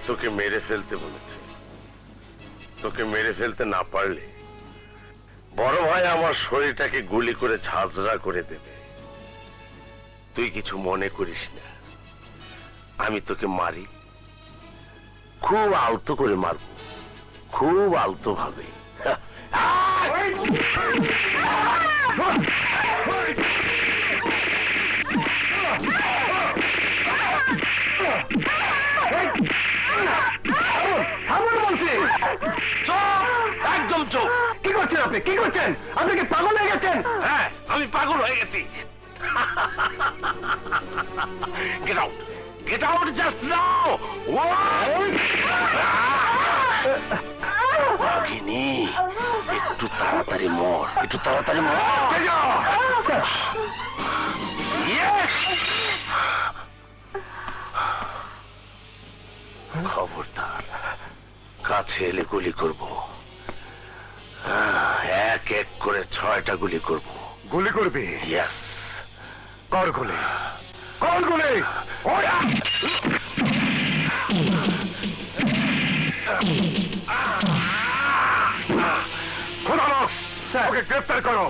তোকে মেরে ফেলতে বলেছে। তোকে মেরে ফেলতে না পারলে বড় ভাই আমার শরীরটাকে গুলি করে ঝাঁঝরা করে দেবে। তুই কিছু মনে করিস না, আমি তোকে মারি, খুব আলতো করে মারব, খুব আলতো ভাবে। একদম চোখ। কি করছেন আপনি? কি করছেন? আপনি কি পাগল হয়ে গেছেন? হ্যাঁ, আমি পাগল হয়ে গেছি। Get out! Get out just now! বাঘিনী, একটু তাড়াতাড়ি মর, একটু তাড়াতাড়ি মর। খবরদার, কাছে এলে গুলি করব। এক এক করে 6টা গুলি করব। গুলি করবি? ইয়েস। কর গুলি, কর গুলি। ওকে গ্রেফতার করো।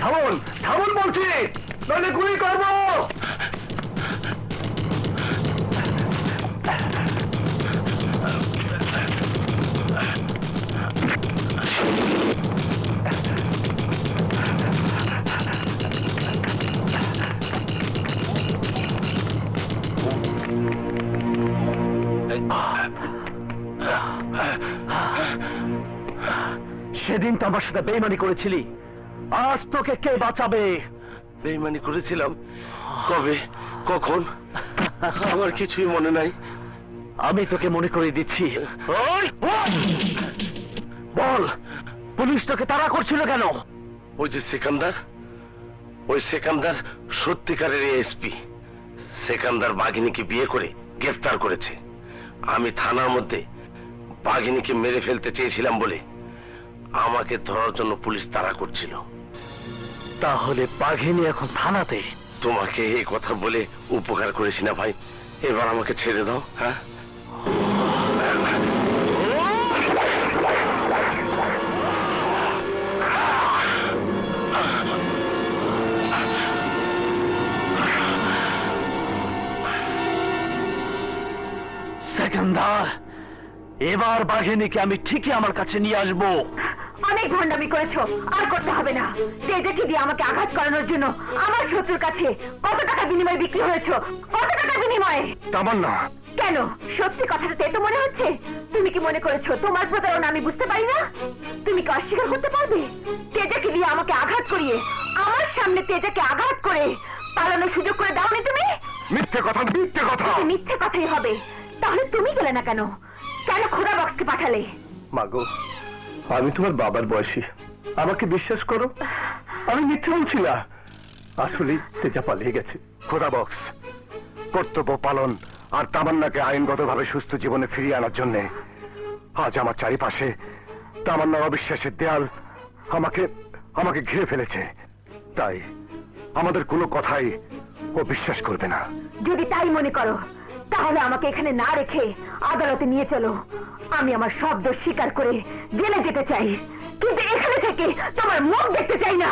থামুন, থামুন বলছি, নইলে গুলি করবো। সেদিন তো আমার সাথে বেইমানি করেছিলি, আজ তোকে কে বাঁচাবে? বেইমানি করেছিলাম? কবে, কখন? আমার কিছুই মনে নাই। আমি তোকে মনে করে দিচ্ছি। বল, পুলিশ তোকে তাড়া করছিল কেন? ওই যে সেকান্দার, ওই সেকান্দার সত্যিকারের এসপি। সেকান্দার বাঘিনীকে বিয়ে করে গ্রেফতার করেছে। আমি থানার মধ্যে বাঘিনীকে মেরে ফেলতে চেয়েছিলাম বলে আমাকে ধরার জন্য পুলিশ তাড়া করছিল। তাহলে বাঘিনী এখন থানাতে? তোমাকে এই কথা বলে উপকার করেছি না ভাই, এবার আমাকে ছেড়ে দাও। হ্যাঁ, সেকেন্দার, এবার বাঘিনীকে আমি ঠিকই আমার কাছে নিয়ে আসবো। অনেক ভণ্ডামি করেছো, আর করতে হবে না। তেজাকে দিয়ে আমাকে আঘাত করানোর জন্য আমার শত্রুর কাছে কত টাকা বিনিময়ে বিক্রি হয়েছো? কত টাকা বিনিময়ে? তামান্না, কেন, সত্যি কথাটা তেতো মনে হচ্ছে? তুমি কি মনে করেছো তোমার প্রতারণা আমি বুঝতে পারি না? তুমি কি অস্বীকার করতে পারবে? তেজাকে দিয়ে আমাকে আঘাত করিয়ে, আমার সামনে তেজাকে আঘাত করে পালানোর সুযোগ করে দাওনি তুমি? মিথ্যে কথা, মিথ্যে কথা। মিথ্যে কথাই হবে। তাহলে তুমি গেলে না কেন? কেন খোদা বক্সকে পাঠালে? মাগো, আমি তোমার বাবার বয়সী, আমাকে বিশ্বাস করো, আমি মিথ্যে বলছি না। আসলে তেজা পালিয়ে গেছে। খোদা বক্স কর্তব্য পালন আর তামান্নাকে আইনগতভাবে সুস্থ জীবনে ফিরিয়ে আনার জন্য আজ আমার চারিপাশে তামান্নার অবিশ্বাসের দেয়াল আমাকে আমাকে ঘিরে ফেলেছে। তাই আমাদের কোনো কথাই ও বিশ্বাস করবে না। যদি তাই মনে করো তাহলে আমাকে এখানে না রেখে আদালতে নিয়ে চলো। আমি আমার সব দোষ স্বীকার করে জেলে যেতে চাই, কিন্তু এখানে থেকে তোমার মুখ দেখতে চাই না।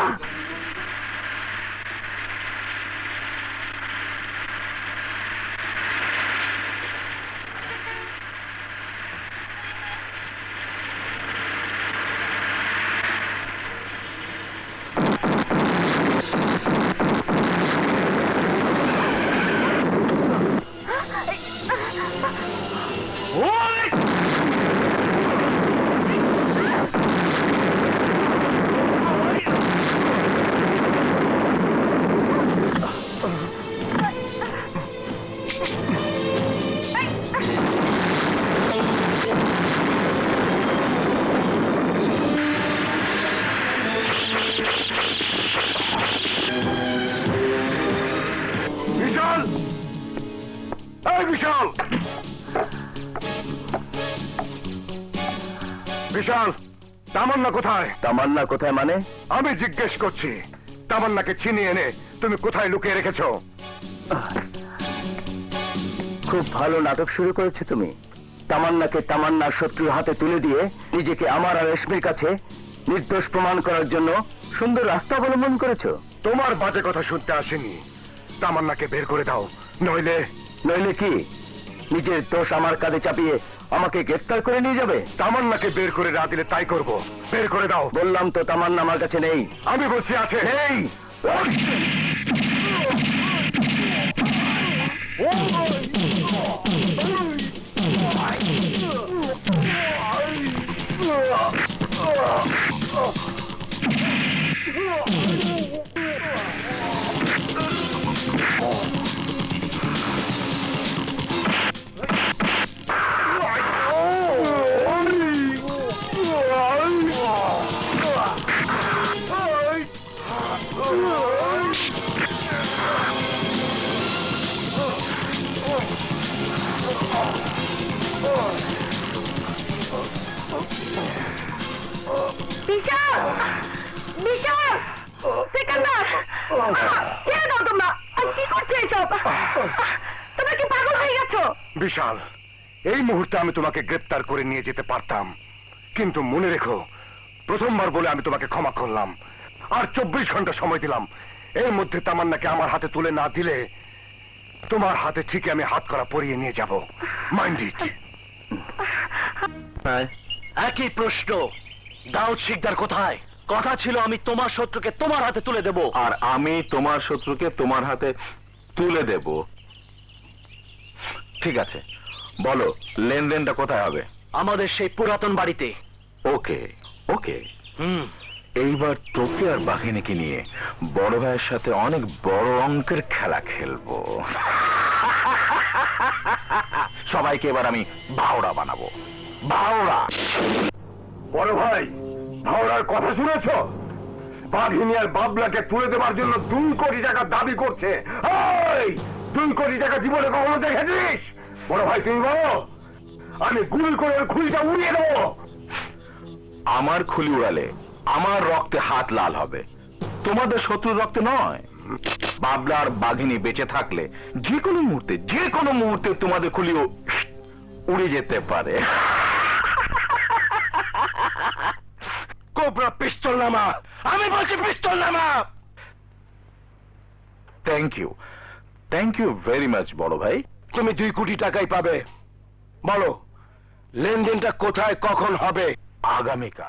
বিশাল, তামান্না কোথায়? তামান্না কোথায় মানে? আমি জিজ্ঞেস করছি, তামান্নাকে ছিনিয়ে এনে তুমি কোথায় লুকিয়ে রেখেছো? খুব ভালো নাটক শুরু করেছো তুমি। তামান্নাকে তামান্নার শত্রুর হাতে তুলে দিয়ে নিজেকে আমার আর রেশমির কাছে নির্দোষ প্রমাণ করার জন্য সুন্দর রাস্তা অবলম্বন করেছো। তোমার বাজে কথা শুনতে আসেনি। তামান্নাকে বের করে দাও, নইলে নইলে কি নিজের দোষ আমার কাঁধে চাপিয়ে আমাকে গ্রেফতার করে নিয়ে যাবে? তামান্নাকে বের করে না দিলে তাই করব। বের করে দাও। বললাম তো তামান্না আমার কাছে নেই। আমি বলছি আছে। নেই। বিশাল, বিশাল, সিকান্দার, ছেড়ে দাও তোমরা। কি করছো এসব? তোমরা কি পাগল হয়ে গেছো? বিশাল, এই মুহূর্তে আমি তোমাকে গ্রেপ্তার করে নিয়ে যেতে পারতাম, কিন্তু মনে রেখো, প্রথমবার বলে আমি তোমাকে ক্ষমা করলাম, আর 24 ঘন্টা সময় দিলাম। এর মধ্যে তামান্নাকে আমার হাতে তুলে না দিলে তোমার হাতে ঠিক আমি হাত করা পরিয়ে নিয়ে যাব। Mind it. একই প্রশ্ন, দাউদ শিকদার কোথায়? কথা ছিল আমি তোমার শত্রুকে তোমার হাতে তুলে দেব। আর আমি তোমার শত্রুকে তোমার হাতে তুলে দেব। ঠিক আছে, বলো লেনদেনটা কোথায় হবে? আমাদের সেই পুরাতন বাড়িতে। ওকে ওকে, এইবার তোকে আর বাহিনীকে নিয়ে বড় ভাইয়ের সাথে অনেক বড় অঙ্কের খেলা খেলবো। সবাইকে এবার আমি ভাওড়া বানাবো। ভাওড়া। বড় ভাই, ভাওড়ার কথা শুনেছো? বাঘিনী আর বাবলাকে তুলে দেওয়ার জন্য 2 কোটি টাকা দাবি করছে। এই 2 কোটি টাকা জীবনে কখনো দেখেছিস? বড় ভাই তুমি বলো, আমি গুলি করে ওই খুলিটা উড়িয়ে দেবো। আমার খুলি উড়ালে আমার রক্তে হাত লাল হবে, তোমাদের শত্রুর রক্তে নয়। বাবলা আর বাঘিনী বেঁচে থাকলে যে কোনো মুহূর্তে তোমাদের খুলিও উড়ে যেতে পারে। কোবরা পিস্তল নামা। আমি বলছি পিস্তল নামা। থ্যাংক ইউ ভেরি মাচ বড় ভাই। তুমি 2 কোটি টাকাই পাবে। বলো লেনদেনটা কোথায় কখন হবে? আগামীকাল।